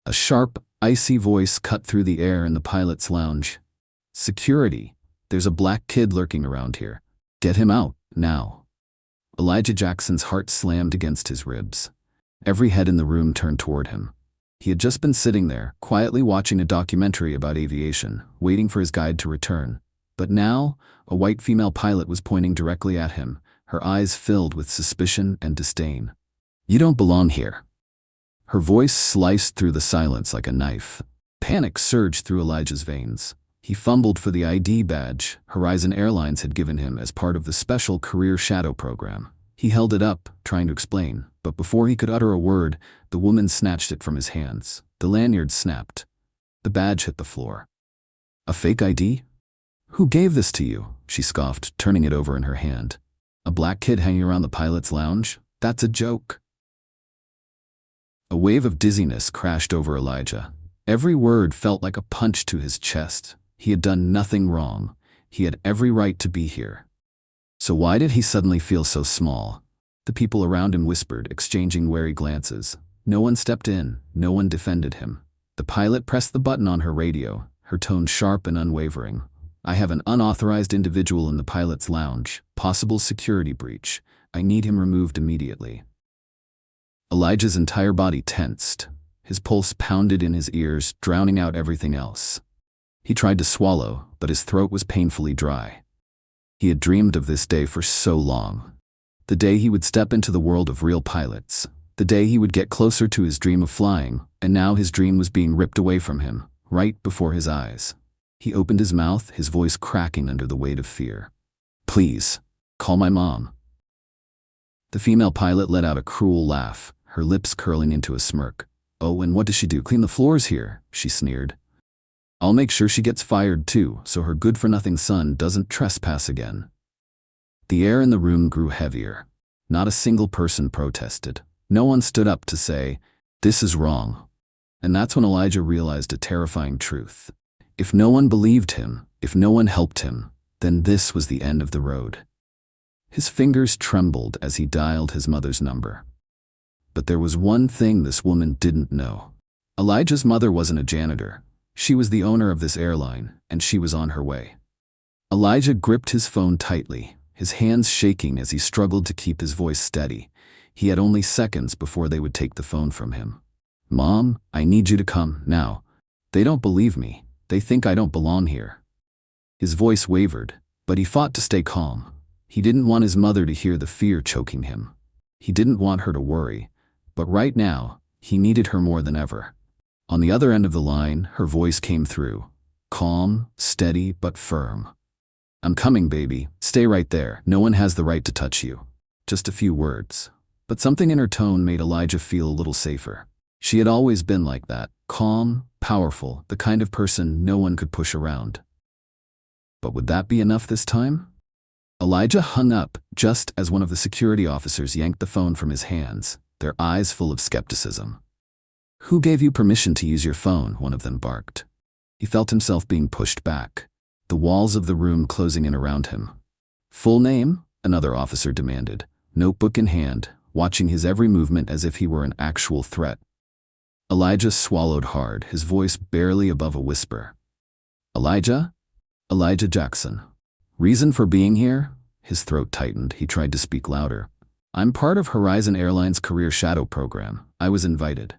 A sharp, icy voice cut through the air in the pilot's lounge. "Security. There's a black kid lurking around here. Get him out, now." Elijah Jackson's heart slammed against his ribs. Every head in the room turned toward him. He had just been sitting there, quietly watching a documentary about aviation, waiting for his guide to return. But now, a white female pilot was pointing directly at him, her eyes filled with suspicion and disdain. "You don't belong here." Her voice sliced through the silence like a knife. Panic surged through Elijah's veins. He fumbled for the ID badge Horizon Airlines had given him as part of the special Career Shadow program. He held it up, trying to explain, but before he could utter a word, the woman snatched it from his hands. The lanyard snapped. The badge hit the floor. "A fake ID? Who gave this to you?" she scoffed, turning it over in her hand. "A black kid hanging around the pilot's lounge? That's a joke." A wave of dizziness crashed over Elijah. Every word felt like a punch to his chest. He had done nothing wrong. He had every right to be here. So why did he suddenly feel so small? The people around him whispered, exchanging wary glances. No one stepped in, no one defended him. The pilot pressed the button on her radio, her tone sharp and unwavering. "I have an unauthorized individual in the pilot's lounge. Possible security breach. I need him removed immediately." Elijah's entire body tensed. His pulse pounded in his ears, drowning out everything else. He tried to swallow, but his throat was painfully dry. He had dreamed of this day for so long. The day he would step into the world of real pilots. The day he would get closer to his dream of flying, and now his dream was being ripped away from him, right before his eyes. He opened his mouth, his voice cracking under the weight of fear. "Please, call my mom." The female pilot let out a cruel laugh, her lips curling into a smirk. "Oh, and what does she do? Clean the floors here?" she sneered. "I'll make sure she gets fired too, so her good-for-nothing son doesn't trespass again." The air in the room grew heavier. Not a single person protested. No one stood up to say, "This is wrong." And that's when Elijah realized a terrifying truth. If no one believed him, if no one helped him, then this was the end of the road. His fingers trembled as he dialed his mother's number. But there was one thing this woman didn't know. Elijah's mother wasn't a janitor. She was the owner of this airline, and she was on her way. Elijah gripped his phone tightly, his hands shaking as he struggled to keep his voice steady. He had only seconds before they would take the phone from him. "Mom, I need you to come, now. They don't believe me. They think I don't belong here." His voice wavered, but he fought to stay calm. He didn't want his mother to hear the fear choking him. He didn't want her to worry, but right now, he needed her more than ever. On the other end of the line, her voice came through. Calm, steady, but firm. "I'm coming, baby. Stay right there. No one has the right to touch you." Just a few words. But something in her tone made Elijah feel a little safer. She had always been like that, calm, powerful, the kind of person no one could push around. But would that be enough this time? Elijah hung up just as one of the security officers yanked the phone from his hands, their eyes full of skepticism. "Who gave you permission to use your phone?" one of them barked. He felt himself being pushed back, the walls of the room closing in around him. "Full name?" another officer demanded, notebook in hand, watching his every movement as if he were an actual threat. Elijah swallowed hard, his voice barely above a whisper. "Elijah? Elijah Jackson. Reason for being here?" His throat tightened. He tried to speak louder. "I'm part of Horizon Airline's Career Shadow program. I was invited."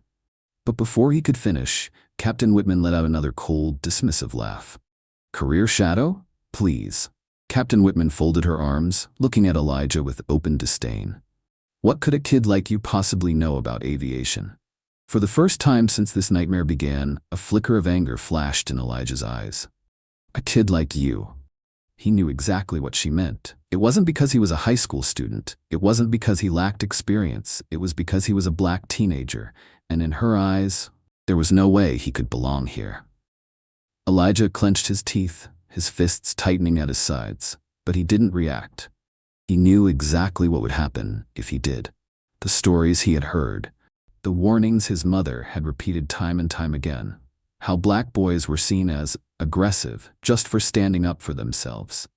But before he could finish, Captain Whitman let out another cold, dismissive laugh. "Career Shadow? Please." Captain Whitman folded her arms, looking at Elijah with open disdain. "What could a kid like you possibly know about aviation?" For the first time since this nightmare began, a flicker of anger flashed in Elijah's eyes. "A kid like you." He knew exactly what she meant. It wasn't because he was a high school student. It wasn't because he lacked experience. It was because he was a black teenager, and in her eyes, there was no way he could belong here. Elijah clenched his teeth, his fists tightening at his sides, but he didn't react. He knew exactly what would happen if he did. The stories he had heard, the warnings his mother had repeated time and time again, how black boys were seen as aggressive just for standing up for themselves.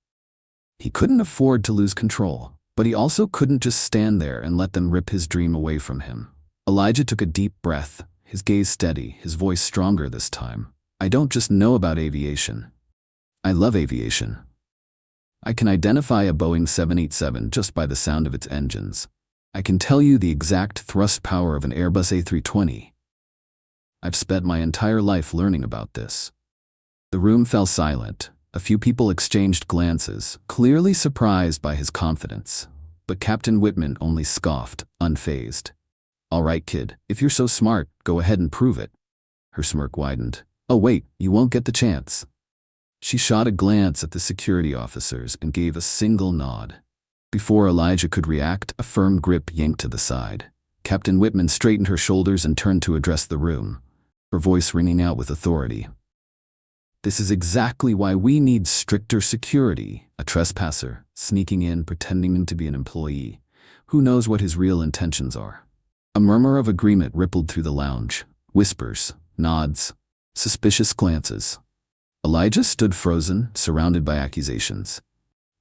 He couldn't afford to lose control, but he also couldn't just stand there and let them rip his dream away from him. Elijah took a deep breath, his gaze steady, his voice stronger this time. I don't just know about aviation. I love aviation. I can identify a Boeing 787 just by the sound of its engines. I can tell you the exact thrust power of an Airbus A320. I've spent my entire life learning about this. The room fell silent. A few people exchanged glances, clearly surprised by his confidence. But Captain Whitman only scoffed, unfazed. All right, kid, if you're so smart, go ahead and prove it. Her smirk widened. Oh wait, you won't get the chance. She shot a glance at the security officers and gave a single nod. Before Elijah could react, a firm grip yanked to the side. Captain Whitman straightened her shoulders and turned to address the room, her voice ringing out with authority. This is exactly why we need stricter security. A trespasser, sneaking in, pretending to be an employee. Who knows what his real intentions are? A murmur of agreement rippled through the lounge. Whispers, nods, suspicious glances. Elijah stood frozen, surrounded by accusations.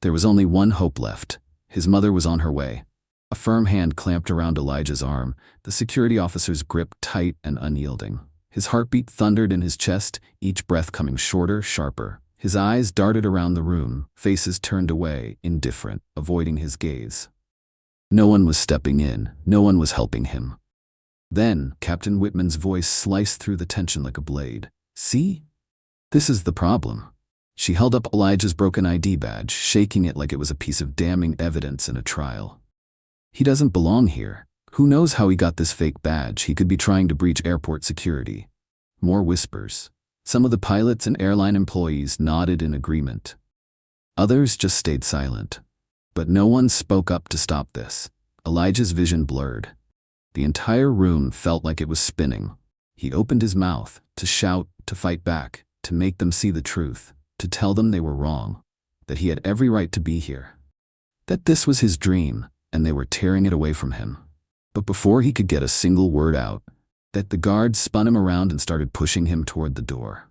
There was only one hope left. His mother was on her way. A firm hand clamped around Elijah's arm, the security officer's grip tight and unyielding. His heartbeat thundered in his chest, each breath coming shorter, sharper. His eyes darted around the room, faces turned away, indifferent, avoiding his gaze. No one was stepping in, no one was helping him. Then, Captain Whitman's voice sliced through the tension like a blade. See? This is the problem. She held up Elijah's broken ID badge, shaking it like it was a piece of damning evidence in a trial. He doesn't belong here. Who knows how he got this fake badge? He could be trying to breach airport security. More whispers. Some of the pilots and airline employees nodded in agreement. Others just stayed silent. But no one spoke up to stop this. Elijah's vision blurred. The entire room felt like it was spinning. He opened his mouth, to shout, to fight back, to make them see the truth, to tell them they were wrong, that he had every right to be here. That this was his dream, and they were tearing it away from him. But before he could get a single word out, that the guards spun him around and started pushing him toward the door.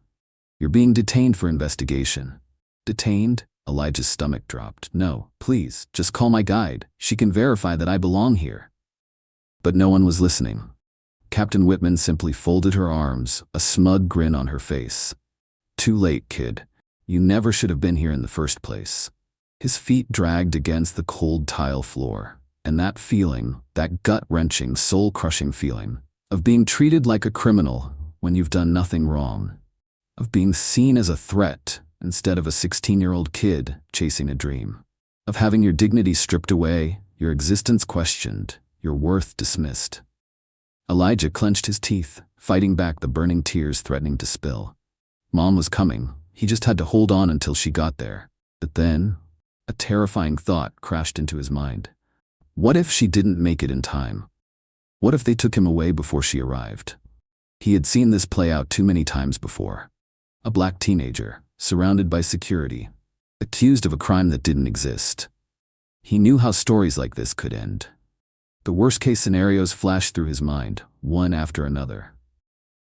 You're being detained for investigation. Detained? Elijah's stomach dropped. No, please, just call my guide. She can verify that I belong here. But no one was listening. Captain Whitman simply folded her arms, a smug grin on her face. Too late, kid. You never should have been here in the first place. His feet dragged against the cold tile floor. And that feeling, that gut-wrenching, soul-crushing feeling, of being treated like a criminal when you've done nothing wrong, of being seen as a threat instead of a 16-year-old kid chasing a dream, of having your dignity stripped away, your existence questioned, your worth dismissed. Elijah clenched his teeth, fighting back the burning tears threatening to spill. Mom was coming. He just had to hold on until she got there. But then, a terrifying thought crashed into his mind. What if she didn't make it in time? What if they took him away before she arrived? He had seen this play out too many times before. A black teenager, surrounded by security, accused of a crime that didn't exist. He knew how stories like this could end. The worst-case scenarios flashed through his mind, one after another.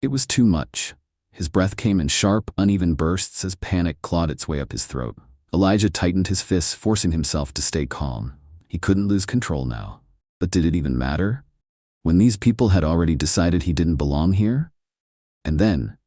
It was too much. His breath came in sharp, uneven bursts as panic clawed its way up his throat. Elijah tightened his fists, forcing himself to stay calm. He couldn't lose control now. But did it even matter? When these people had already decided he didn't belong here? And then,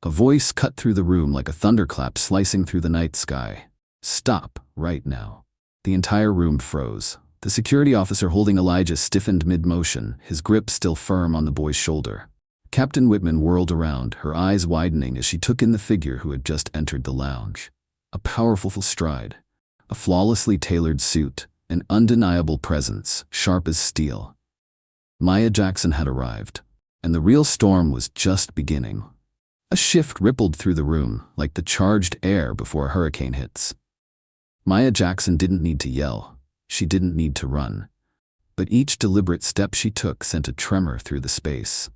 a voice cut through the room like a thunderclap slicing through the night sky. Stop, right now. The entire room froze. The security officer holding Elijah stiffened mid-motion, his grip still firm on the boy's shoulder. Captain Whitman whirled around, her eyes widening as she took in the figure who had just entered the lounge. A powerful stride, a flawlessly tailored suit, an undeniable presence, sharp as steel. Maya Jackson had arrived, and the real storm was just beginning. A shift rippled through the room, like the charged air before a hurricane hits. Maya Jackson didn't need to yell. She didn't need to run. But each deliberate step she took sent a tremor through the space.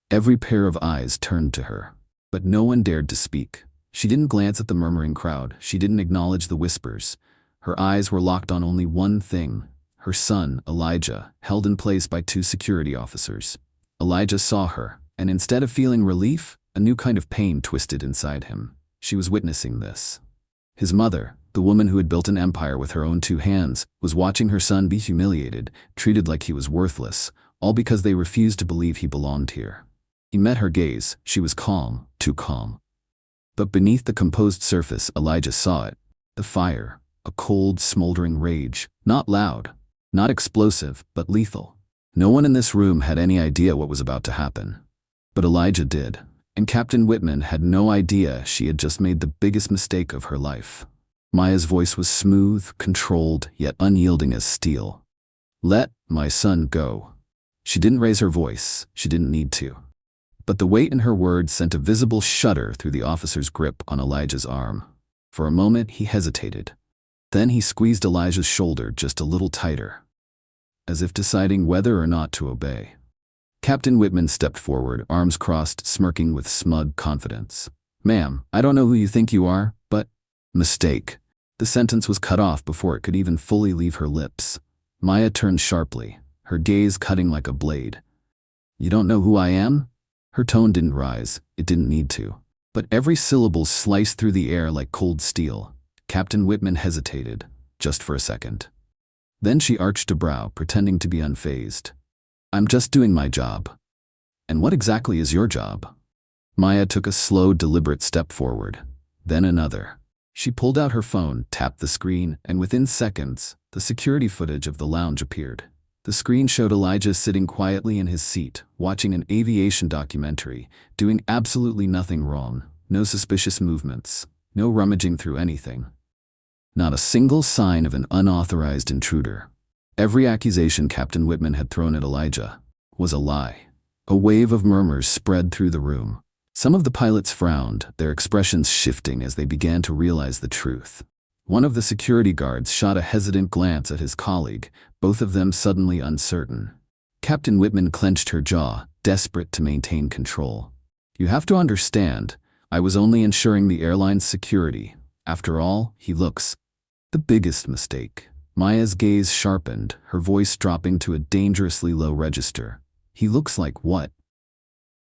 Every pair of eyes turned to her, but no one dared to speak. She didn't glance at the murmuring crowd. She didn't acknowledge the whispers. Her eyes were locked on only one thing, her son, Elijah, held in place by two security officers. Elijah saw her, and instead of feeling relief, a new kind of pain twisted inside him. She was witnessing this. His mother, the woman who had built an empire with her own two hands, was watching her son be humiliated, treated like he was worthless, all because they refused to believe he belonged here. He met her gaze. She was calm, too calm. But beneath the composed surface, Elijah saw it. The fire, a cold, smoldering rage, not loud, not explosive, but lethal. No one in this room had any idea what was about to happen. But Elijah did, and Captain Whitman had no idea she had just made the biggest mistake of her life. Maya's voice was smooth, controlled, yet unyielding as steel. "Let my son go." She didn't raise her voice. She didn't need to. But the weight in her words sent a visible shudder through the officer's grip on Elijah's arm. For a moment, he hesitated. Then he squeezed Elijah's shoulder just a little tighter, as if deciding whether or not to obey. Captain Whitman stepped forward, arms crossed, smirking with smug confidence. "Ma'am, I don't know who you think you are, but—" "Mistake." The sentence was cut off before it could even fully leave her lips. Maya turned sharply, her gaze cutting like a blade. "You don't know who I am?" Her tone didn't rise. It didn't need to. But every syllable sliced through the air like cold steel. Captain Whitman hesitated, just for a second. Then she arched a brow, pretending to be unfazed. "I'm just doing my job." "And what exactly is your job?" Maya took a slow, deliberate step forward, then another. She pulled out her phone, tapped the screen, and within seconds, the security footage of the lounge appeared. The screen showed Elijah sitting quietly in his seat, watching an aviation documentary, doing absolutely nothing wrong, no suspicious movements, no rummaging through anything. Not a single sign of an unauthorized intruder. Every accusation Captain Whitman had thrown at Elijah was a lie. A wave of murmurs spread through the room. Some of the pilots frowned, their expressions shifting as they began to realize the truth. One of the security guards shot a hesitant glance at his colleague, both of them suddenly uncertain. Captain Whitman clenched her jaw, desperate to maintain control. "You have to understand, I was only ensuring the airline's security. After all, he looks—" "The biggest mistake." Maya's gaze sharpened, her voice dropping to a dangerously low register. "He looks like what?"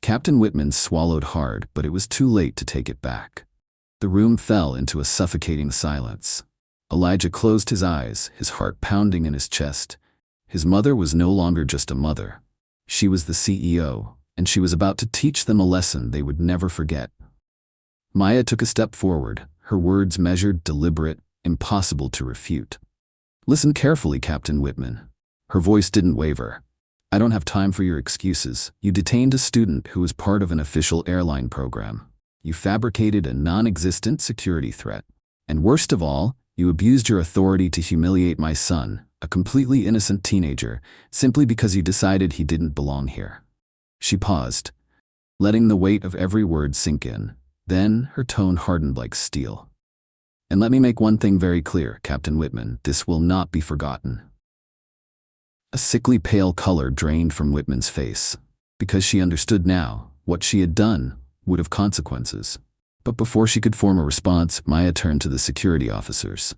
Captain Whitman swallowed hard, but it was too late to take it back. The room fell into a suffocating silence. Elijah closed his eyes, his heart pounding in his chest. His mother was no longer just a mother. She was the CEO, and she was about to teach them a lesson they would never forget. Maya took a step forward, her words measured, deliberate, impossible to refute. "Listen carefully, Captain Whitman." Her voice didn't waver. "I don't have time for your excuses. You detained a student who was part of an official airline program. You fabricated a non-existent security threat. And worst of all, you abused your authority to humiliate my son, a completely innocent teenager, simply because you decided he didn't belong here." She paused, letting the weight of every word sink in. Then her tone hardened like steel. "And let me make one thing very clear, Captain Whitman, this will not be forgotten." A sickly pale color drained from Whitman's face, because she understood now, what she had done would have consequences. But before she could form a response, Maya turned to the security officers.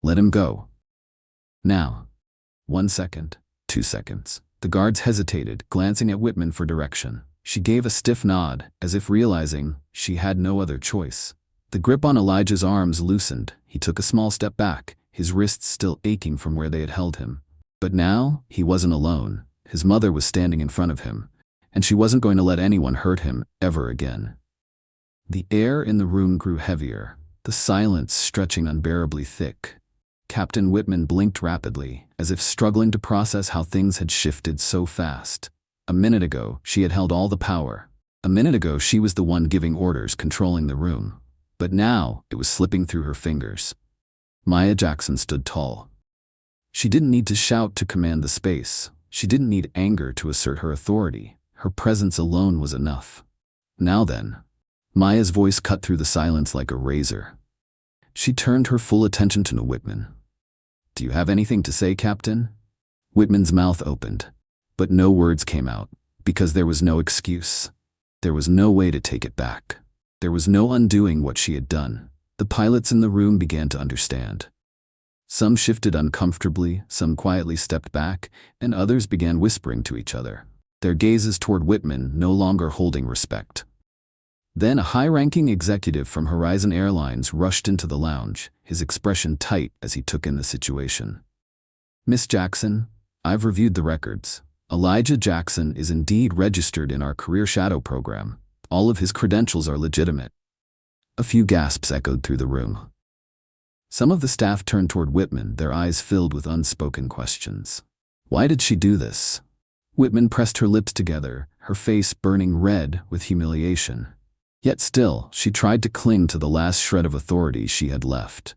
"Let him go. Now." 1 second, 2 seconds. The guards hesitated, glancing at Whitman for direction. She gave a stiff nod, as if realizing she had no other choice. The grip on Elijah's arms loosened. He took a small step back, his wrists still aching from where they had held him. But now, he wasn't alone. His mother was standing in front of him, and she wasn't going to let anyone hurt him ever again. The air in the room grew heavier, the silence stretching unbearably thick. Captain Whitman blinked rapidly, as if struggling to process how things had shifted so fast. A minute ago, she had held all the power. A minute ago, she was the one giving orders, controlling the room. But now, it was slipping through her fingers. Maya Jackson stood tall. She didn't need to shout to command the space. She didn't need anger to assert her authority. Her presence alone was enough. "Now then." Maya's voice cut through the silence like a razor. She turned her full attention to Whitman. "Do you have anything to say, Captain?" Whitman's mouth opened, but no words came out, because there was no excuse. There was no way to take it back. There was no undoing what she had done. The pilots in the room began to understand. Some shifted uncomfortably, some quietly stepped back, and others began whispering to each other, their gazes toward Whitman no longer holding respect. Then a high-ranking executive from Horizon Airlines rushed into the lounge, his expression tight as he took in the situation. "Miss Jackson, I've reviewed the records. Elijah Jackson is indeed registered in our Career Shadow program. All of his credentials are legitimate. A few gasps echoed through the room. Some of the staff turned toward Whitman, their eyes filled with unspoken questions. Why did she do this? Whitman pressed her lips together, her face burning red with humiliation. Yet still, she tried to cling to the last shred of authority she had left.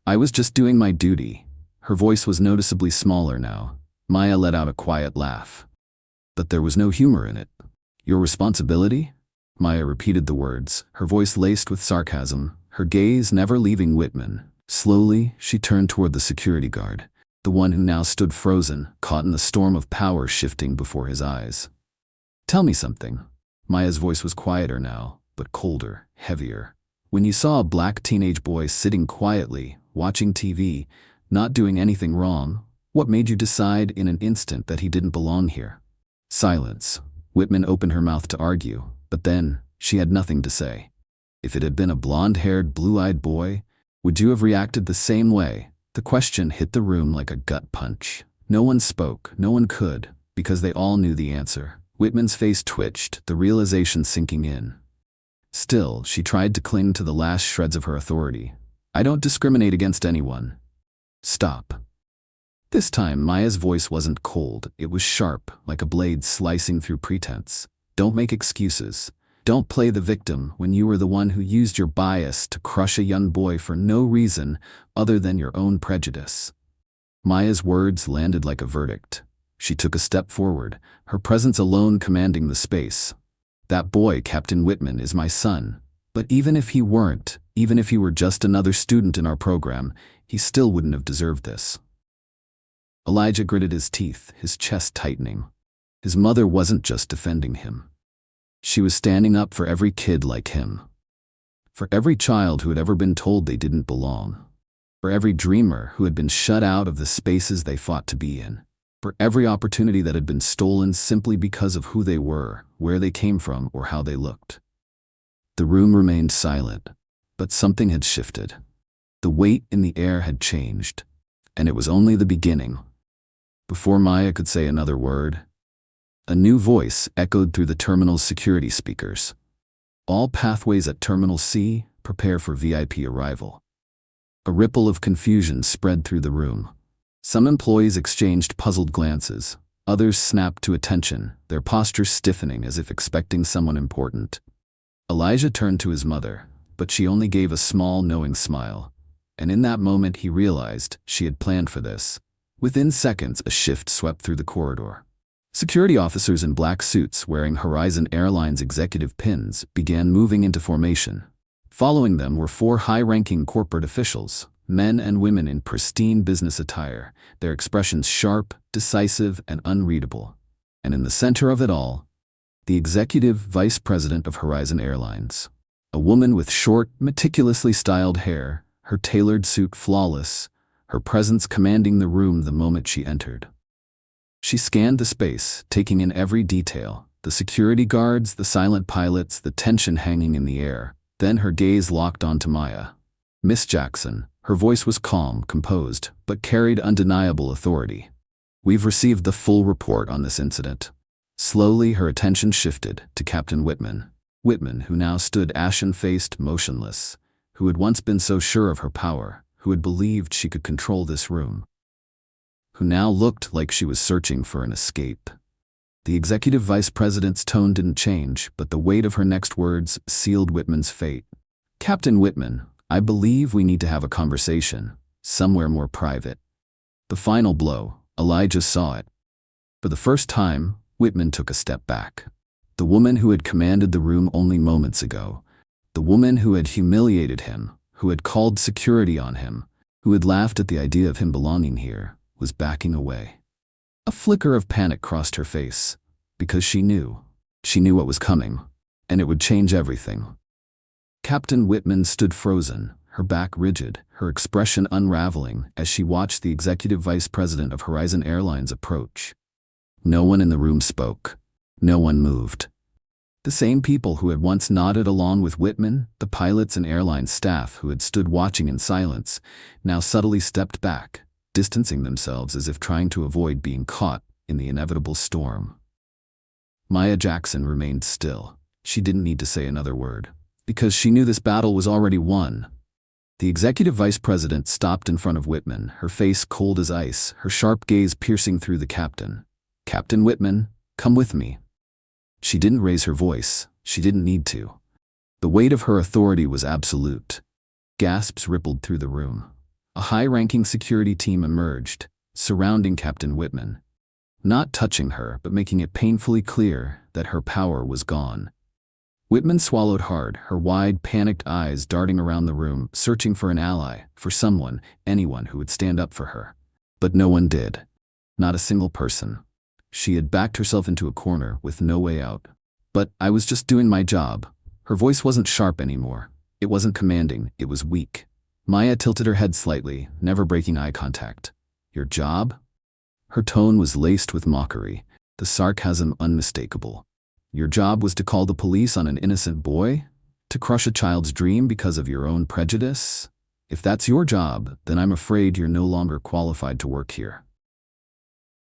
I was just doing my duty. Her voice was noticeably smaller now. Maya let out a quiet laugh. But there was no humor in it. Your responsibility? Maya repeated the words, her voice laced with sarcasm, her gaze never leaving Whitman. Slowly, she turned toward the security guard, the one who now stood frozen, caught in the storm of power shifting before his eyes. Tell me something. Maya's voice was quieter now, but colder, heavier. When you saw a black teenage boy sitting quietly, watching TV, not doing anything wrong, what made you decide in an instant that he didn't belong here? Silence. Whitman opened her mouth to argue, but then she had nothing to say. If it had been a blonde-haired, blue-eyed boy, would you have reacted the same way? The question hit the room like a gut punch. No one spoke, no one could, because they all knew the answer. Whitman's face twitched, the realization sinking in. Still, she tried to cling to the last shreds of her authority. I don't discriminate against anyone. Stop. This time, Maya's voice wasn't cold, it was sharp, like a blade slicing through pretense. Don't make excuses. Don't play the victim when you were the one who used your bias to crush a young boy for no reason other than your own prejudice. Maya's words landed like a verdict. She took a step forward, her presence alone commanding the space. That boy, Captain Whitman, is my son. But even if he weren't, even if he were just another student in our program, he still wouldn't have deserved this. Elijah gritted his teeth, his chest tightening. His mother wasn't just defending him. She was standing up for every kid like him. For every child who had ever been told they didn't belong. For every dreamer who had been shut out of the spaces they fought to be in. For every opportunity that had been stolen simply because of who they were, where they came from, or how they looked. The room remained silent, but something had shifted. The weight in the air had changed, and it was only the beginning. Before Maya could say another word, a new voice echoed through the terminal's security speakers. All pathways at Terminal C, prepare for VIP arrival. A ripple of confusion spread through the room. Some employees exchanged puzzled glances. Others snapped to attention, their postures stiffening as if expecting someone important. Elijah turned to his mother, but she only gave a small, knowing smile. And in that moment he realized she had planned for this. Within seconds, a shift swept through the corridor. Security officers in black suits wearing Horizon Airlines executive pins began moving into formation. Following them were 4 high-ranking corporate officials, men and women in pristine business attire, their expressions sharp, decisive, and unreadable. And in the center of it all, the executive vice president of Horizon Airlines. A woman with short, meticulously styled hair, her tailored suit flawless, her presence commanding the room the moment she entered. She scanned the space, taking in every detail, the security guards, the silent pilots, the tension hanging in the air. Then her gaze locked onto Maya. Miss Jackson. Her voice was calm, composed, but carried undeniable authority. We've received the full report on this incident. Slowly, her attention shifted to Captain Whitman. Whitman, who now stood ashen-faced, motionless, who had once been so sure of her power, who had believed she could control this room, who now looked like she was searching for an escape. The executive vice president's tone didn't change, but the weight of her next words sealed Whitman's fate. Captain Whitman, I believe we need to have a conversation, somewhere more private. The final blow, Elijah saw it. For the first time, Whitman took a step back. The woman who had commanded the room only moments ago, the woman who had humiliated him, who had called security on him, who had laughed at the idea of him belonging here, was backing away. A flicker of panic crossed her face, because she knew what was coming, and it would change everything. Captain Whitman stood frozen, her back rigid, her expression unraveling as she watched the executive vice president of Horizon Airlines approach. No one in the room spoke. No one moved. The same people who had once nodded along with Whitman, the pilots and airline staff who had stood watching in silence, now subtly stepped back, distancing themselves as if trying to avoid being caught in the inevitable storm. Maya Jackson remained still. She didn't need to say another word, because she knew this battle was already won. The executive vice president stopped in front of Whitman, her face cold as ice, her sharp gaze piercing through the captain. "Captain Whitman, come with me." She didn't raise her voice. She didn't need to. The weight of her authority was absolute. Gasps rippled through the room. A high-ranking security team emerged, surrounding Captain Whitman, not touching her but making it painfully clear that her power was gone. Whitman swallowed hard, her wide, panicked eyes darting around the room, searching for an ally, for someone, anyone who would stand up for her. But no one did. Not a single person. She had backed herself into a corner with no way out. "But I was just doing my job." Her voice wasn't sharp anymore. It wasn't commanding, it was weak. Maya tilted her head slightly, never breaking eye contact. "Your job?" Her tone was laced with mockery, the sarcasm unmistakable. "Your job was to call the police on an innocent boy? To crush a child's dream because of your own prejudice? If that's your job, then I'm afraid you're no longer qualified to work here."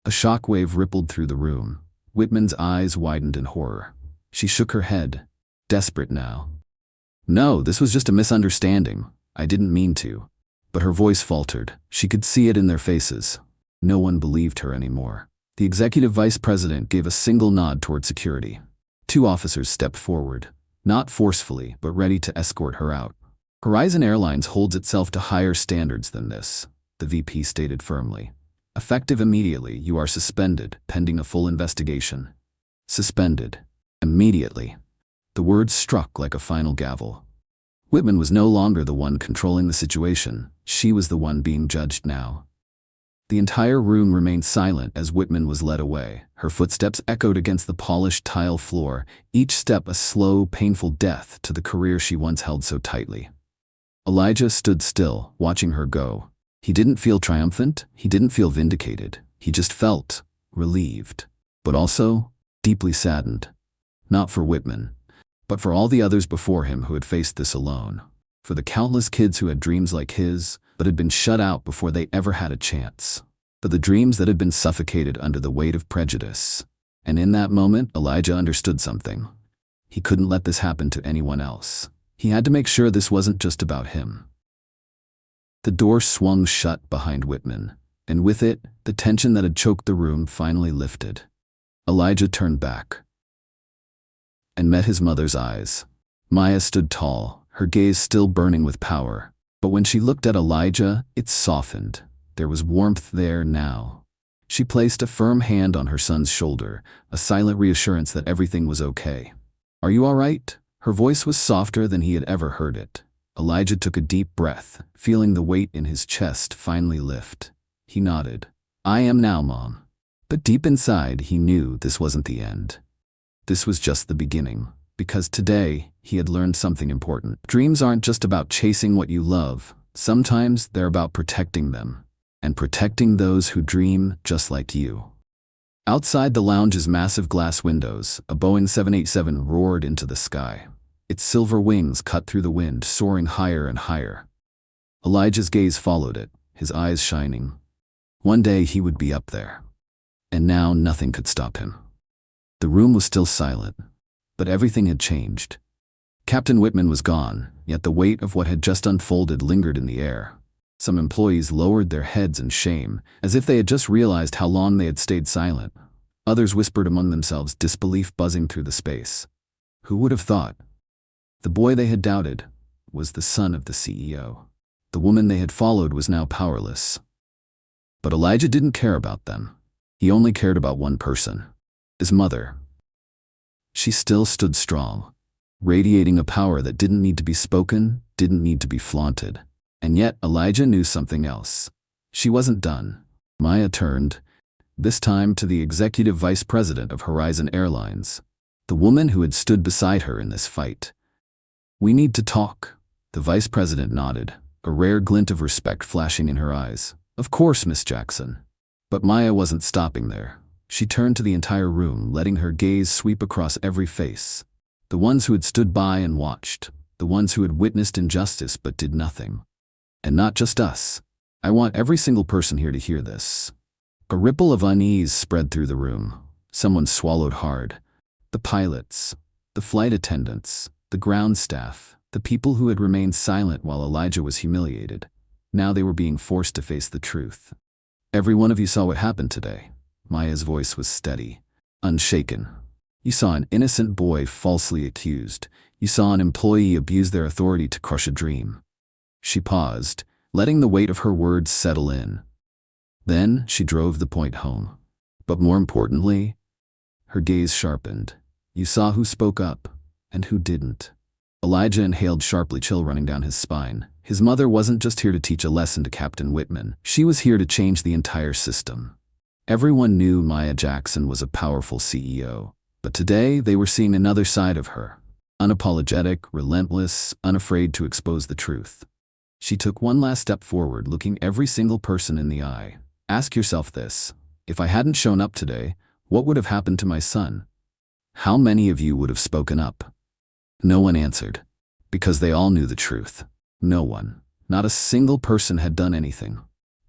A shockwave rippled through the room. Whitman's eyes widened in horror. She shook her head, desperate now. "No, this was just a misunderstanding. I didn't mean to." But her voice faltered. She could see it in their faces. No one believed her anymore. The executive vice president gave a single nod toward security. 2 officers stepped forward, not forcefully, but ready to escort her out. "Horizon Airlines holds itself to higher standards than this," the VP stated firmly. "Effective immediately, you are suspended, pending a full investigation." Suspended. Immediately. The words struck like a final gavel. Whitman was no longer the one controlling the situation. She was the one being judged now. The entire room remained silent as Whitman was led away. Her footsteps echoed against the polished tile floor, each step a slow, painful death to the career she once held so tightly. Elijah stood still, watching her go. He didn't feel triumphant, he didn't feel vindicated. He just felt relieved, but also deeply saddened. Not for Whitman, but for all the others before him who had faced this alone. For the countless kids who had dreams like his, but had been shut out before they ever had a chance. For the dreams that had been suffocated under the weight of prejudice. And in that moment, Elijah understood something. He couldn't let this happen to anyone else. He had to make sure this wasn't just about him. The door swung shut behind Whitman, and with it, the tension that had choked the room finally lifted. Elijah turned back and met his mother's eyes. Maya stood tall, her gaze still burning with power. But when she looked at Elijah, it softened. There was warmth there now. She placed a firm hand on her son's shoulder, a silent reassurance that everything was okay. "Are you all right?" Her voice was softer than he had ever heard it. Elijah took a deep breath, feeling the weight in his chest finally lift. He nodded. "I am now, Mom." But deep inside, he knew this wasn't the end. This was just the beginning, because today, he had learned something important. Dreams aren't just about chasing what you love. Sometimes they're about protecting them, and protecting those who dream just like you. Outside the lounge's massive glass windows, a Boeing 787 roared into the sky. Its silver wings cut through the wind, soaring higher and higher. Elijah's gaze followed it, his eyes shining. One day he would be up there. And now nothing could stop him. The room was still silent, but everything had changed. Captain Whitman was gone, yet the weight of what had just unfolded lingered in the air. Some employees lowered their heads in shame, as if they had just realized how long they had stayed silent. Others whispered among themselves, disbelief buzzing through the space. Who would have thought? The boy they had doubted was the son of the CEO. The woman they had followed was now powerless. But Elijah didn't care about them. He only cared about one person. His mother. She still stood strong, radiating a power that didn't need to be spoken, didn't need to be flaunted. And yet Elijah knew something else. She wasn't done. Maya turned, this time to the executive vice president of Horizon Airlines, the woman who had stood beside her in this fight. "We need to talk." The vice president nodded, a rare glint of respect flashing in her eyes. "Of course, Miss Jackson." But Maya wasn't stopping there. She turned to the entire room, letting her gaze sweep across every face. The ones who had stood by and watched. The ones who had witnessed injustice but did nothing. And not just us. I want every single person here to hear this. A ripple of unease spread through the room. Someone swallowed hard. The pilots, the flight attendants, the ground staff, the people who had remained silent while Elijah was humiliated. Now they were being forced to face the truth. Every one of you saw what happened today. Maya's voice was steady, unshaken. You saw an innocent boy falsely accused. You saw an employee abuse their authority to crush a dream. She paused, letting the weight of her words settle in. Then she drove the point home. But more importantly, her gaze sharpened. You saw who spoke up and who didn't. Elijah inhaled sharply, chill running down his spine. His mother wasn't just here to teach a lesson to Captain Whitman. She was here to change the entire system. Everyone knew Maya Jackson was a powerful CEO, but today they were seeing another side of her. Unapologetic, relentless, unafraid to expose the truth. She took one last step forward, looking every single person in the eye. Ask yourself this: if I hadn't shown up today, what would have happened to my son? How many of you would have spoken up? No one answered, because they all knew the truth. No one, not a single person, had done anything.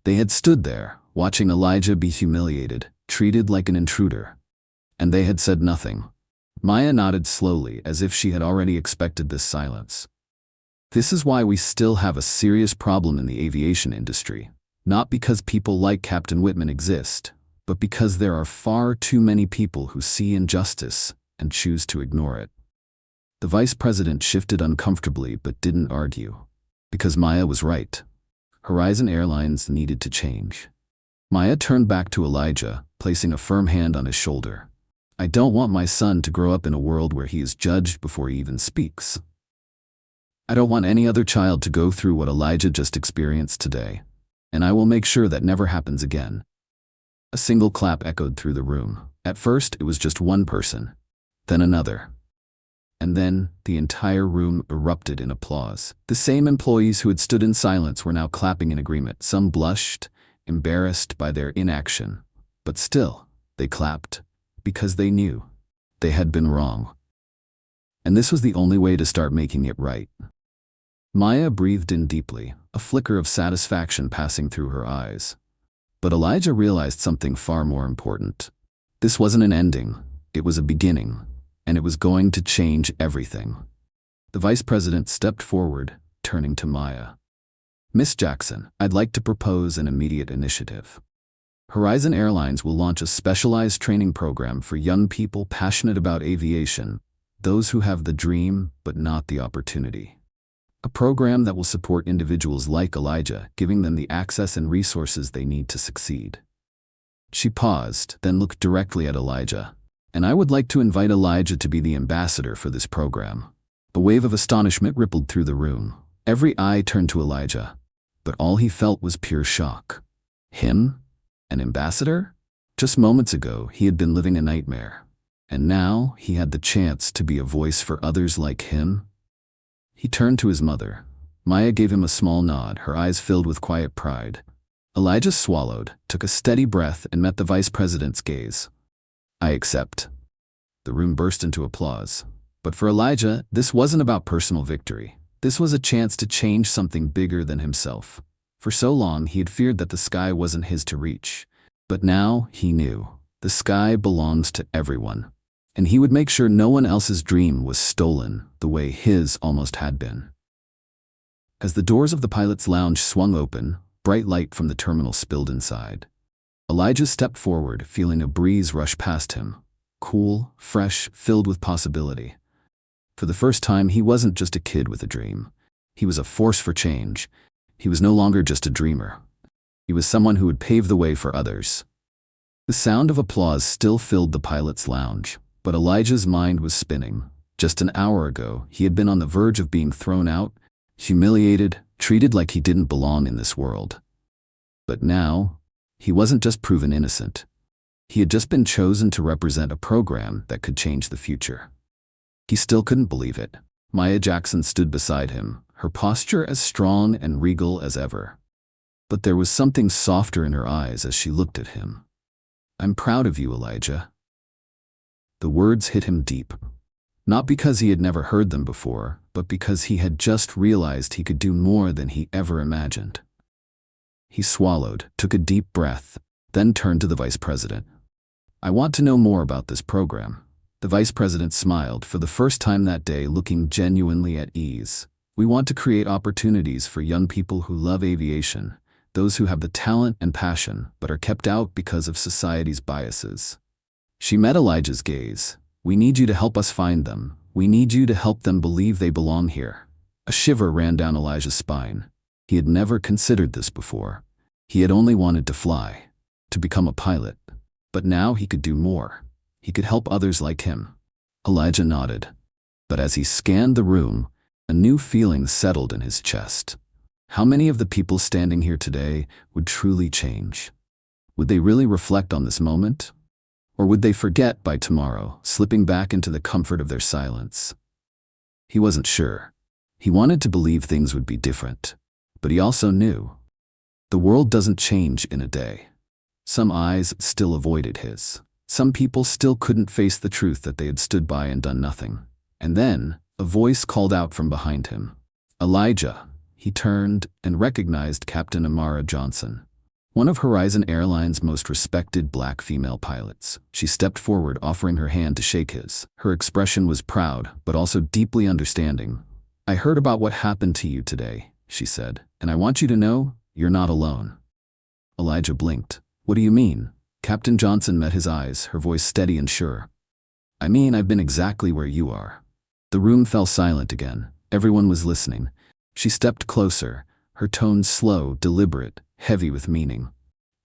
They had stood there, watching Elijah be humiliated, treated like an intruder. And they had said nothing. Maya nodded slowly, as if she had already expected this silence. This is why we still have a serious problem in the aviation industry. Not because people like Captain Whitman exist, but because there are far too many people who see injustice and choose to ignore it. The vice president shifted uncomfortably but didn't argue. Because Maya was right. Horizon Airlines needed to change. Maya turned back to Elijah, placing a firm hand on his shoulder. I don't want my son to grow up in a world where he is judged before he even speaks. I don't want any other child to go through what Elijah just experienced today. And I will make sure that never happens again. A single clap echoed through the room. At first, it was just one person, then another. And then, the entire room erupted in applause. The same employees who had stood in silence were now clapping in agreement. Some blushed, embarrassed by their inaction. But still, they clapped, because they knew they had been wrong. And this was the only way to start making it right. Maya breathed in deeply, a flicker of satisfaction passing through her eyes. But Elijah realized something far more important. This wasn't an ending, it was a beginning, and it was going to change everything. The vice president stepped forward, turning to Maya. Miss Jackson, I'd like to propose an immediate initiative. Horizon Airlines will launch a specialized training program for young people passionate about aviation, those who have the dream but not the opportunity. A program that will support individuals like Elijah, giving them the access and resources they need to succeed. She paused, then looked directly at Elijah. And I would like to invite Elijah to be the ambassador for this program. A wave of astonishment rippled through the room. Every eye turned to Elijah, but all he felt was pure shock. Him? An ambassador? Just moments ago, he had been living a nightmare. And now, he had the chance to be a voice for others like him. He turned to his mother. Maya gave him a small nod, her eyes filled with quiet pride. Elijah swallowed, took a steady breath, and met the vice president's gaze. I accept. The room burst into applause. But for Elijah, this wasn't about personal victory. This was a chance to change something bigger than himself. For so long, he had feared that the sky wasn't his to reach. But now, he knew. The sky belongs to everyone. And he would make sure no one else's dream was stolen the way his almost had been. As the doors of the pilot's lounge swung open, bright light from the terminal spilled inside. Elijah stepped forward, feeling a breeze rush past him. Cool, fresh, filled with possibility. For the first time, he wasn't just a kid with a dream. He was a force for change. He was no longer just a dreamer. He was someone who would pave the way for others. The sound of applause still filled the pilot's lounge. But Elijah's mind was spinning. Just an hour ago, he had been on the verge of being thrown out, humiliated, treated like he didn't belong in this world. But now, he wasn't just proven innocent. He had just been chosen to represent a program that could change the future. He still couldn't believe it. Maya Jackson stood beside him, her posture as strong and regal as ever. But there was something softer in her eyes as she looked at him. I'm proud of you, Elijah. The words hit him deep. Not because he had never heard them before, but because he had just realized he could do more than he ever imagined. He swallowed, took a deep breath, then turned to the vice president. "I want to know more about this program." The vice president smiled for the first time that day, looking genuinely at ease. "We want to create opportunities for young people who love aviation, those who have the talent and passion but are kept out because of society's biases." She met Elijah's gaze. "We need you to help us find them. We need you to help them believe they belong here." A shiver ran down Elijah's spine. He had never considered this before. He had only wanted to fly, to become a pilot. But now he could do more. He could help others like him. Elijah nodded. But as he scanned the room, a new feeling settled in his chest. How many of the people standing here today would truly change? Would they really reflect on this moment? Or would they forget by tomorrow, slipping back into the comfort of their silence? He wasn't sure. He wanted to believe things would be different. But he also knew. The world doesn't change in a day. Some eyes still avoided his. Some people still couldn't face the truth that they had stood by and done nothing. And then, a voice called out from behind him. "Elijah." He turned and recognized Captain Amara Johnson, one of Horizon Airline's most respected black female pilots. She stepped forward, offering her hand to shake his. Her expression was proud, but also deeply understanding. "I heard about what happened to you today," she said, "and I want you to know you're not alone." Elijah blinked. "What do you mean?" Captain Johnson met his eyes, her voice steady and sure. "I mean, I've been exactly where you are." The room fell silent again. Everyone was listening. She stepped closer, her tone slow, deliberate, heavy with meaning.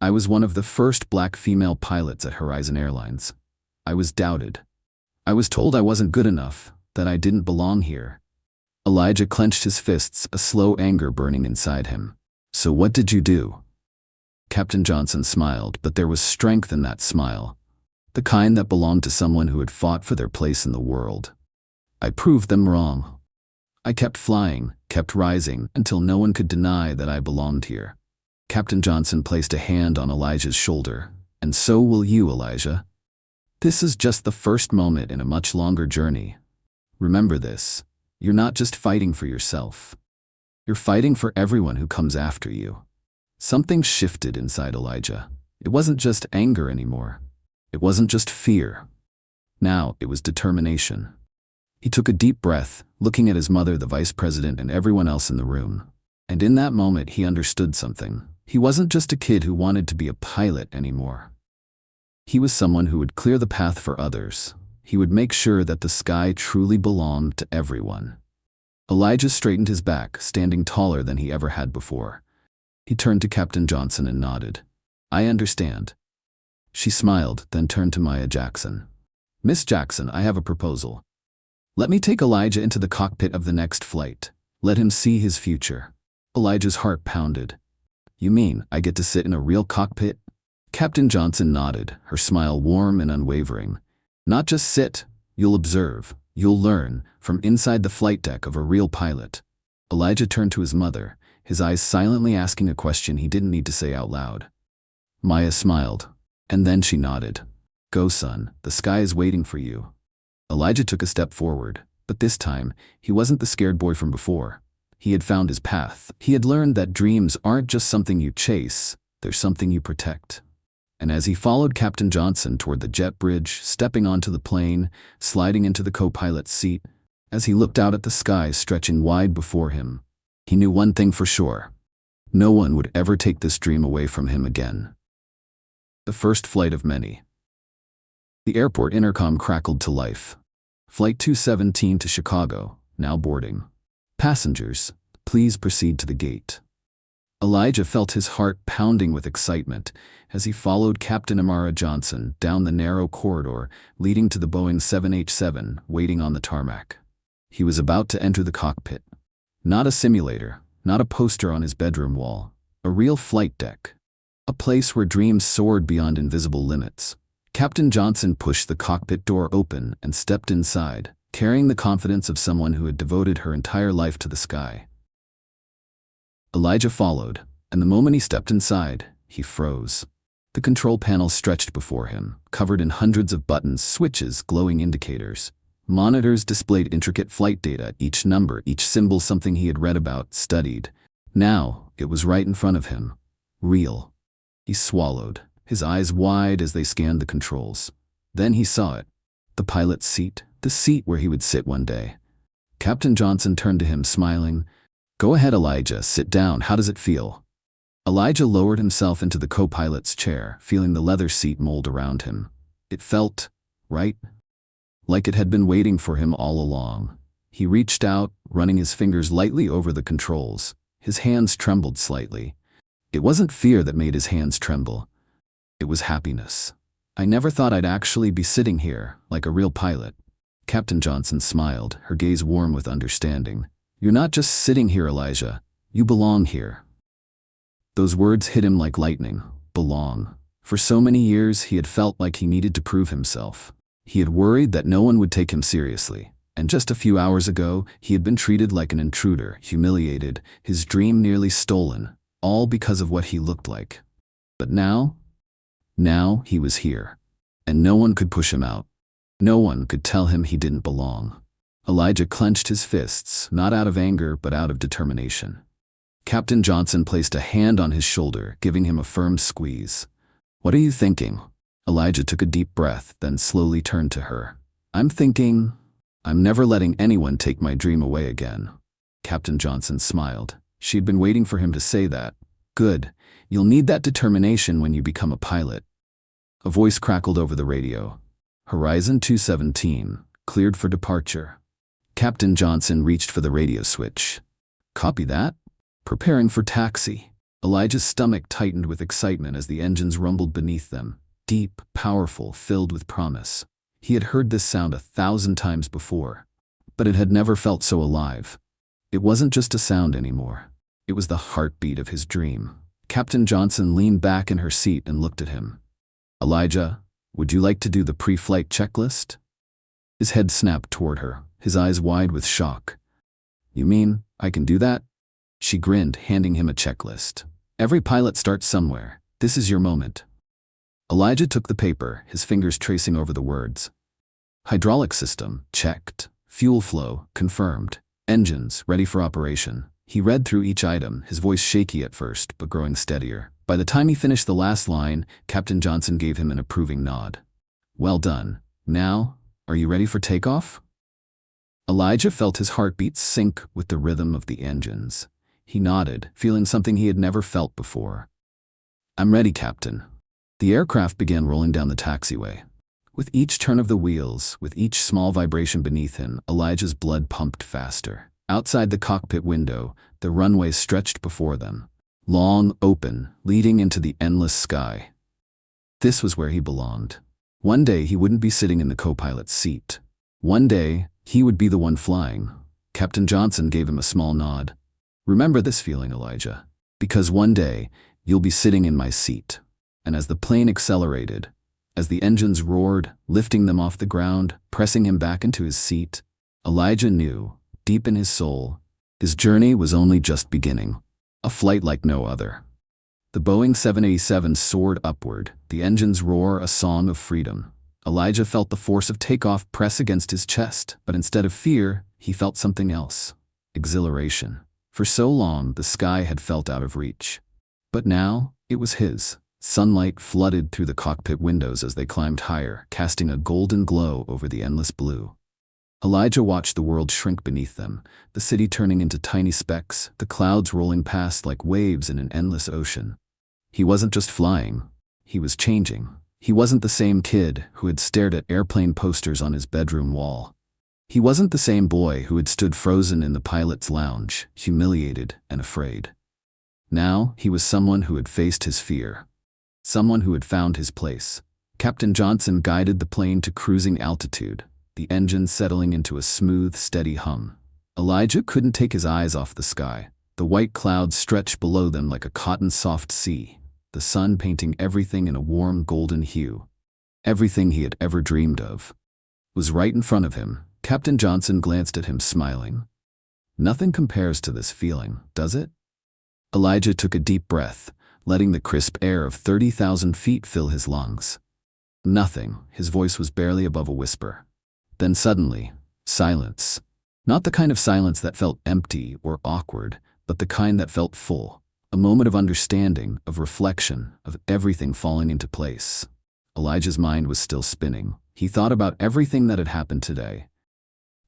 "I was one of the first black female pilots at Horizon Airlines. I was doubted. I was told I wasn't good enough, that I didn't belong here." Elijah clenched his fists, a slow anger burning inside him. "So what did you do?" Captain Johnson smiled, but there was strength in that smile, the kind that belonged to someone who had fought for their place in the world. "I proved them wrong. I kept flying, kept rising, until no one could deny that I belonged here." Captain Johnson placed a hand on Elijah's shoulder. "And so will you, Elijah. This is just the first moment in a much longer journey. Remember this. You're not just fighting for yourself. You're fighting for everyone who comes after you." Something shifted inside Elijah. It wasn't just anger anymore. It wasn't just fear. Now it was determination. He took a deep breath, looking at his mother, the vice president, and everyone else in the room. And in that moment, he understood something. He wasn't just a kid who wanted to be a pilot anymore. He was someone who would clear the path for others. He would make sure that the sky truly belonged to everyone. Elijah straightened his back, standing taller than he ever had before. He turned to Captain Johnson and nodded. "I understand." She smiled, then turned to Maya Jackson. "Miss Jackson, I have a proposal. Let me take Elijah into the cockpit of the next flight. Let him see his future." Elijah's heart pounded. "You mean I get to sit in a real cockpit?" Captain Johnson nodded, her smile warm and unwavering. "Not just sit, you'll observe, you'll learn, from inside the flight deck of a real pilot." Elijah turned to his mother, his eyes silently asking a question he didn't need to say out loud. Maya smiled, and then she nodded. "Go, son, the sky is waiting for you." Elijah took a step forward, but this time, he wasn't the scared boy from before. He had found his path. He had learned that dreams aren't just something you chase, they're something you protect. And as he followed Captain Johnson toward the jet bridge, stepping onto the plane, sliding into the co-pilot's seat, as he looked out at the sky stretching wide before him, he knew one thing for sure. No one would ever take this dream away from him again. The first flight of many. The airport intercom crackled to life. Flight 217 to Chicago, now boarding. Passengers, please proceed to the gate. Elijah felt his heart pounding with excitement as he followed Captain Amara Johnson down the narrow corridor leading to the Boeing 787 waiting on the tarmac. He was about to enter the cockpit. Not a simulator, not a poster on his bedroom wall, a real flight deck. A place where dreams soared beyond invisible limits. Captain Johnson pushed the cockpit door open and stepped inside, carrying the confidence of someone who had devoted her entire life to the sky. Elijah followed, and the moment he stepped inside, he froze. The control panel stretched before him, covered in hundreds of buttons, switches, glowing indicators. Monitors displayed intricate flight data, each number, each symbol something he had read about, studied. Now, it was right in front of him. Real. He swallowed. his eyes wide as they scanned the controls. Then he saw it. The pilot's seat, the seat where he would sit one day. Captain Johnson turned to him, smiling. "Go ahead, Elijah, sit down. How does it feel?" Elijah lowered himself into the co-pilot's chair, feeling the leather seat mold around him. It felt right, like it had been waiting for him all along. He reached out, running his fingers lightly over the controls. His hands trembled slightly. It wasn't fear that made his hands tremble. It was happiness. "I never thought I'd actually be sitting here, like a real pilot." Captain Johnson smiled, her gaze warm with understanding. "You're not just sitting here, Elijah. You belong here." Those words hit him like lightning. Belong. For so many years, he had felt like he needed to prove himself. He had worried that no one would take him seriously. And just a few hours ago, he had been treated like an intruder, humiliated, his dream nearly stolen, all because of what he looked like. But now he was here. And no one could push him out. No one could tell him he didn't belong. Elijah clenched his fists, not out of anger, but out of determination. Captain Johnson placed a hand on his shoulder, giving him a firm squeeze. "What are you thinking?" Elijah took a deep breath, then slowly turned to her. I'm never letting anyone take my dream away again." Captain Johnson smiled. She'd been waiting for him to say that. "Good. You'll need that determination when you become a pilot." A voice crackled over the radio. "Horizon 217, cleared for departure." Captain Johnson reached for the radio switch. "Copy that. Preparing for taxi." Elijah's stomach tightened with excitement as the engines rumbled beneath them. Deep, powerful, filled with promise. He had heard this sound 1,000 times before, but it had never felt so alive. It wasn't just a sound anymore. It was the heartbeat of his dream. Captain Johnson leaned back in her seat and looked at him. "Elijah, would you like to do the pre-flight checklist?" His head snapped toward her, his eyes wide with shock. "You mean I can do that?" She grinned, handing him a checklist. "Every pilot starts somewhere. This is your moment." Elijah took the paper, his fingers tracing over the words. Hydraulic system, checked. Fuel flow, confirmed. Engines, ready for operation. He read through each item, his voice shaky at first, but growing steadier. By the time he finished the last line, Captain Johnson gave him an approving nod. "Well done. Now, are you ready for takeoff?" Elijah felt his heartbeat sync with the rhythm of the engines. He nodded, feeling something he had never felt before. "I'm ready, Captain." The aircraft began rolling down the taxiway. With each turn of the wheels, with each small vibration beneath him, Elijah's blood pumped faster. Outside the cockpit window, the runway stretched before them. Long, open, leading into the endless sky. This was where he belonged. One day he wouldn't be sitting in the co-pilot's seat. One day, he would be the one flying. Captain Johnson gave him a small nod. "Remember this feeling, Elijah, because one day, you'll be sitting in my seat." And as the plane accelerated, as the engines roared, lifting them off the ground, pressing him back into his seat, Elijah knew, deep in his soul, his journey was only just beginning. A flight like no other. The Boeing 787 soared upward, the engines roar a song of freedom. Elijah felt the force of takeoff press against his chest, but instead of fear, he felt something else. Exhilaration. For so long, the sky had felt out of reach. But now, it was his. Sunlight flooded through the cockpit windows as they climbed higher, casting a golden glow over the endless blue. Elijah watched the world shrink beneath them, the city turning into tiny specks, the clouds rolling past like waves in an endless ocean. He wasn't just flying, he was changing. He wasn't the same kid who had stared at airplane posters on his bedroom wall. He wasn't the same boy who had stood frozen in the pilot's lounge, humiliated and afraid. Now, he was someone who had faced his fear. Someone who had found his place. Captain Johnson guided the plane to cruising altitude, the engine settling into a smooth, steady hum. Elijah couldn't take his eyes off the sky. The white clouds stretched below them like a cotton-soft sea, the sun painting everything in a warm golden hue. Everything he had ever dreamed of was right in front of him. Captain Johnson glanced at him, smiling. "Nothing compares to this feeling, does it?" Elijah took a deep breath, letting the crisp air of 30,000 feet fill his lungs. "Nothing," his voice was barely above a whisper. Then suddenly, silence. Not the kind of silence that felt empty or awkward, but the kind that felt full. A moment of understanding, of reflection, of everything falling into place. Elijah's mind was still spinning. He thought about everything that had happened today.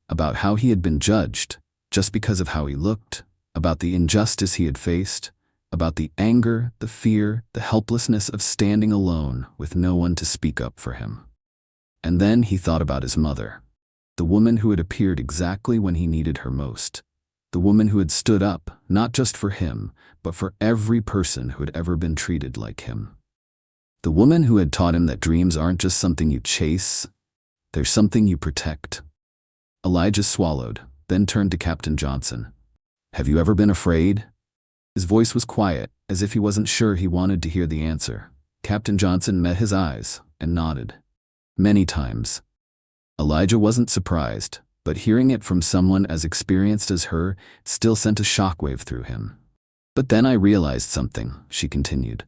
About how he had been judged, just because of how he looked. About the injustice he had faced. About the anger, the fear, the helplessness of standing alone with no one to speak up for him. And then he thought about his mother. The woman who had appeared exactly when he needed her most. The woman who had stood up, not just for him, but for every person who had ever been treated like him. The woman who had taught him that dreams aren't just something you chase, they're something you protect. Elijah swallowed, then turned to Captain Johnson. "Have you ever been afraid?" His voice was quiet, as if he wasn't sure he wanted to hear the answer. Captain Johnson met his eyes and nodded. "Many times." Elijah wasn't surprised, but hearing it from someone as experienced as her still sent a shockwave through him. "But then I realized something," she continued.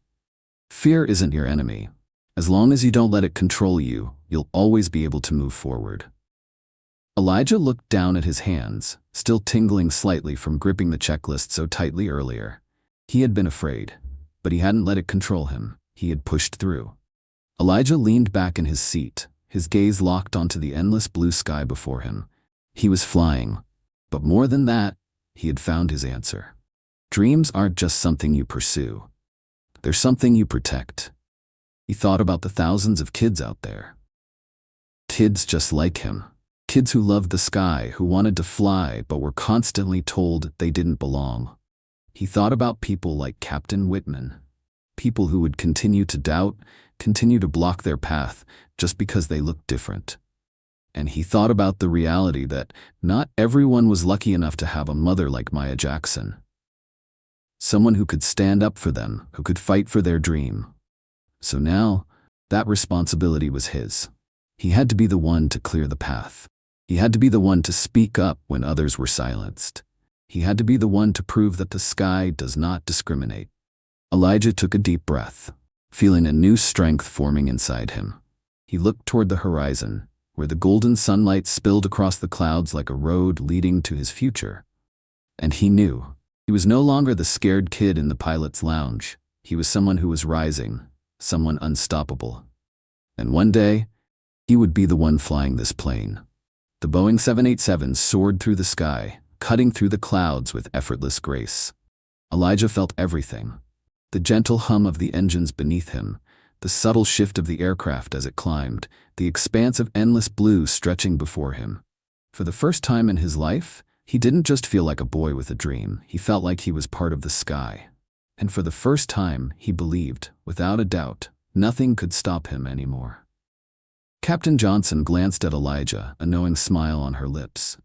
"Fear isn't your enemy. As long as you don't let it control you, you'll always be able to move forward." Elijah looked down at his hands, still tingling slightly from gripping the checklist so tightly earlier. He had been afraid, but he hadn't let it control him. He had pushed through. Elijah leaned back in his seat, his gaze locked onto the endless blue sky before him. He was flying, but more than that, he had found his answer. Dreams aren't just something you pursue. They're something you protect. He thought about the thousands of kids out there. Kids just like him. Kids who loved the sky, who wanted to fly, but were constantly told they didn't belong. He thought about people like Captain Whitman. People who would continue to doubt, continue to block their path, just because they looked different. And he thought about the reality that not everyone was lucky enough to have a mother like Maya Jackson. Someone who could stand up for them, who could fight for their dream. So now, that responsibility was his. He had to be the one to clear the path. He had to be the one to speak up when others were silenced. He had to be the one to prove that the sky does not discriminate. Elijah took a deep breath, feeling a new strength forming inside him. He looked toward the horizon, where the golden sunlight spilled across the clouds like a road leading to his future. And he knew. He was no longer the scared kid in the pilot's lounge. He was someone who was rising, someone unstoppable. And one day, he would be the one flying this plane. The Boeing 787 soared through the sky, cutting through the clouds with effortless grace. Elijah felt everything. The gentle hum of the engines beneath him, the subtle shift of the aircraft as it climbed, the expanse of endless blue stretching before him. For the first time in his life, he didn't just feel like a boy with a dream, he felt like he was part of the sky. And for the first time, he believed, without a doubt, nothing could stop him anymore. Captain Johnson glanced at Elijah, a knowing smile on her lips.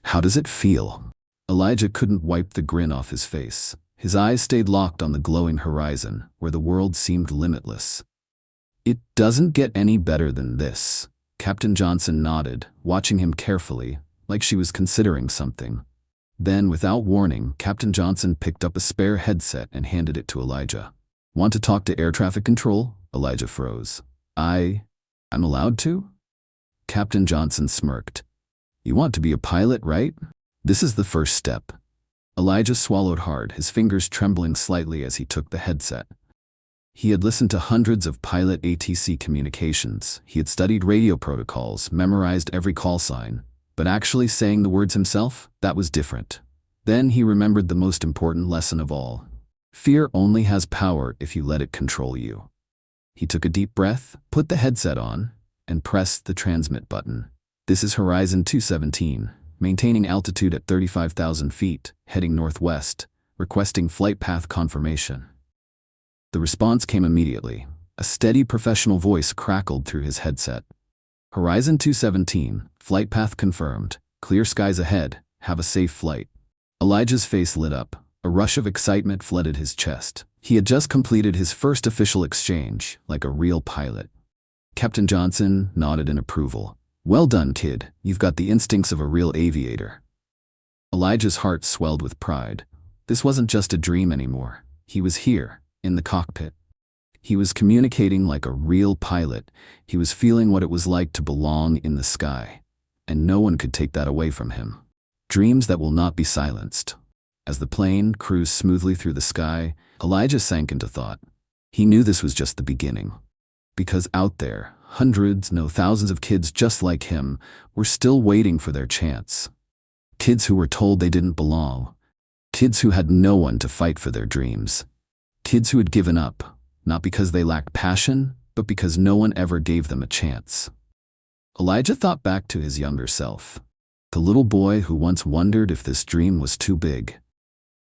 "How does it feel?" Elijah couldn't wipe the grin off his face. His eyes stayed locked on the glowing horizon, where the world seemed limitless. "It doesn't get any better than this." Captain Johnson nodded, watching him carefully, like she was considering something. Then, without warning, Captain Johnson picked up a spare headset and handed it to Elijah. "Want to talk to air traffic control?" Elijah froze. I'm allowed to?" Captain Johnson smirked. "You want to be a pilot, right? This is the first step." Elijah swallowed hard, his fingers trembling slightly as he took the headset. He had listened to hundreds of pilot ATC communications. He had studied radio protocols, memorized every call sign. But actually saying the words himself, that was different. Then he remembered the most important lesson of all. Fear only has power if you let it control you. He took a deep breath, put the headset on, and pressed the transmit button. "This is Horizon 217, maintaining altitude at 35,000 feet, heading northwest, requesting flight path confirmation." The response came immediately. A steady professional voice crackled through his headset. "Horizon 217, flight path confirmed, clear skies ahead, have a safe flight." Elijah's face lit up. A rush of excitement flooded his chest. He had just completed his first official exchange, like a real pilot. Captain Johnson nodded in approval. "Well done, kid. You've got the instincts of a real aviator." Elijah's heart swelled with pride. This wasn't just a dream anymore. He was here, in the cockpit. He was communicating like a real pilot. He was feeling what it was like to belong in the sky. And no one could take that away from him. Dreams that will not be silenced. As the plane cruised smoothly through the sky, Elijah sank into thought. He knew this was just the beginning. Because out there, hundreds, no thousands of kids just like him were still waiting for their chance. Kids who were told they didn't belong. Kids who had no one to fight for their dreams. Kids who had given up, not because they lacked passion, but because no one ever gave them a chance. Elijah thought back to his younger self, the little boy who once wondered if this dream was too big,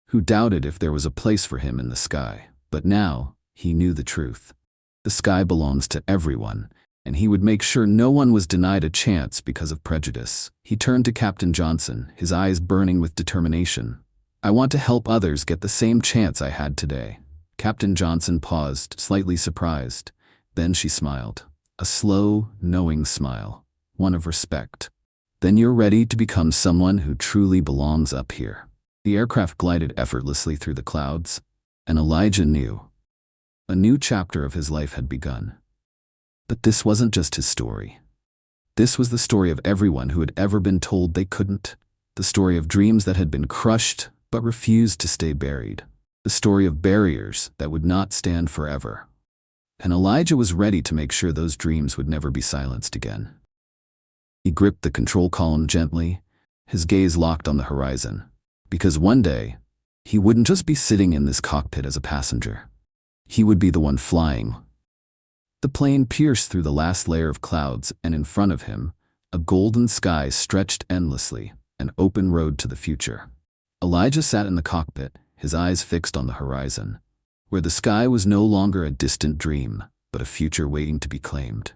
who doubted if there was a place for him in the sky. But now, he knew the truth. The sky belongs to everyone, and he would make sure no one was denied a chance because of prejudice. He turned to Captain Johnson, his eyes burning with determination. "I want to help others get the same chance I had today." Captain Johnson paused, slightly surprised. Then she smiled. A slow, knowing smile, one of respect. "Then you're ready to become someone who truly belongs up here." The aircraft glided effortlessly through the clouds, and Elijah knew. A new chapter of his life had begun. But this wasn't just his story. This was the story of everyone who had ever been told they couldn't. The story of dreams that had been crushed but refused to stay buried. The story of barriers that would not stand forever. And Elijah was ready to make sure those dreams would never be silenced again. He gripped the control column gently, his gaze locked on the horizon. Because one day, he wouldn't just be sitting in this cockpit as a passenger. He would be the one flying. The plane pierced through the last layer of clouds, and in front of him, a golden sky stretched endlessly, an open road to the future. Elijah sat in the cockpit, his eyes fixed on the horizon, where the sky was no longer a distant dream, but a future waiting to be claimed.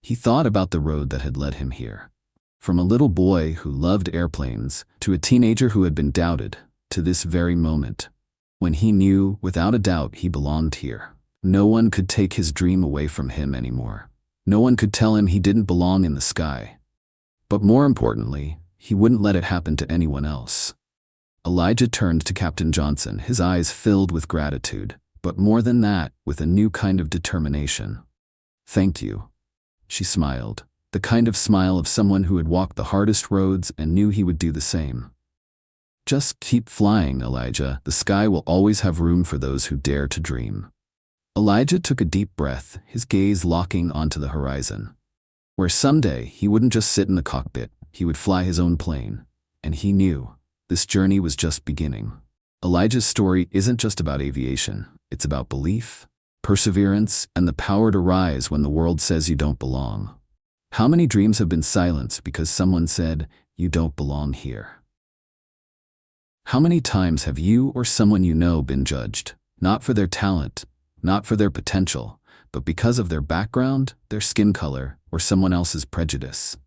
He thought about the road that had led him here. From a little boy who loved airplanes, to a teenager who had been doubted, to this very moment, when he knew, without a doubt, he belonged here. No one could take his dream away from him anymore. No one could tell him he didn't belong in the sky. But more importantly, he wouldn't let it happen to anyone else. Elijah turned to Captain Johnson, his eyes filled with gratitude, but more than that, with a new kind of determination. "Thank you," she smiled, the kind of smile of someone who had walked the hardest roads and knew he would do the same. "Just keep flying, Elijah. The sky will always have room for those who dare to dream." Elijah took a deep breath, his gaze locking onto the horizon, where someday he wouldn't just sit in the cockpit, he would fly his own plane. And he knew this journey was just beginning. Elijah's story isn't just about aviation, it's about belief, perseverance, and the power to rise when the world says you don't belong. How many dreams have been silenced because someone said, "You don't belong here"? How many times have you or someone you know been judged, not for their talent, not for their potential, but because of their background, their skin color, or someone else's prejudice?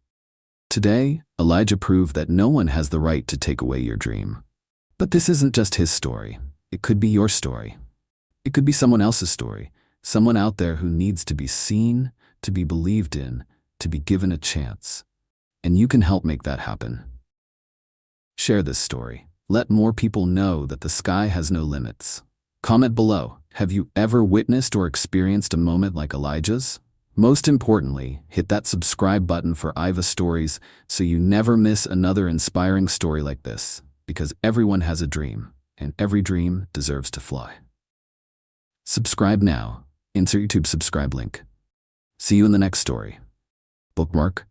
Today, Elijah proved that no one has the right to take away your dream. But this isn't just his story. It could be your story. It could be someone else's story, someone out there who needs to be seen, to be believed in, to be given a chance. And you can help make that happen. Share this story. Let more people know that the sky has no limits. Comment below. Have you ever witnessed or experienced a moment like Elijah's? Most importantly, hit that subscribe button for Aiva Stories so you never miss another inspiring story like this, because everyone has a dream, and every dream deserves to fly. Subscribe now. Insert YouTube subscribe link. See you in the next story. Bookmark.